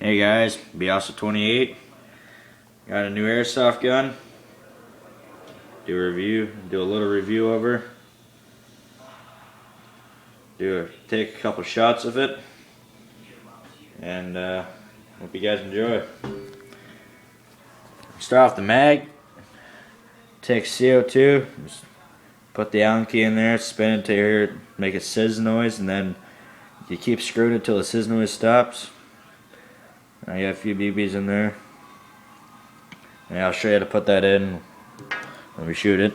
Hey guys, also 28. Got a new airsoft gun. Do a little review over. Take a couple shots of it, and hope you guys enjoy. Start off the mag. Take CO2. Just put the Allen key in there, spin it to hear it make a sizz noise, and then you keep screwing it till the sizz noise stops. I got a few BBs in there, and I'll show you how to put that in when we shoot it.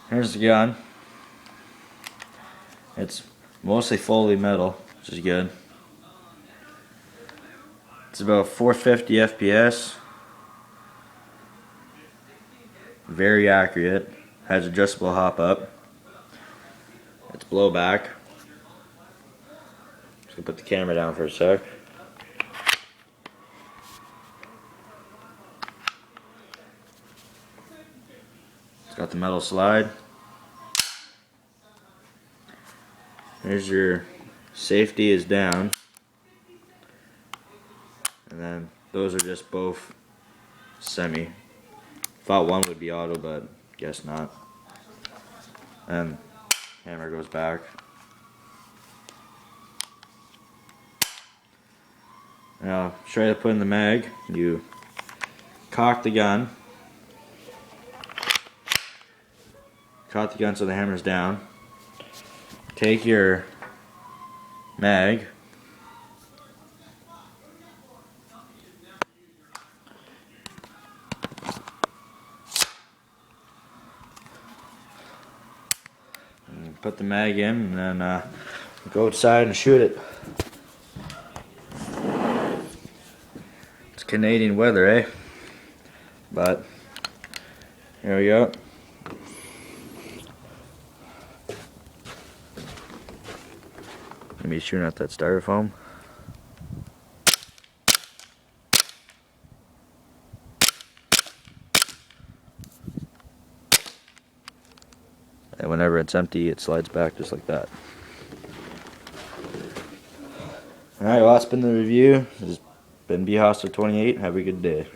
Here's the gun. It's mostly fully metal, which is good. It's about 450 FPS. Very accurate. Has adjustable hop up. It's blowback. Just gonna put the camera down for a sec. It's got the metal slide. There's your safety is down. And then those are just both semi. Thought one would be auto, but guess not. And hammer goes back. Now, show you how to put in the mag. You cock the gun. Cock the gun so the hammer's down. Take your mag. And put the mag in, and then go outside and shoot it. It's Canadian weather, eh? But here we go. Me shooting at that styrofoam. And whenever it's empty, it slides back just like that. Alright, well, that's been the review. This has been Hostile 28. Have a good day.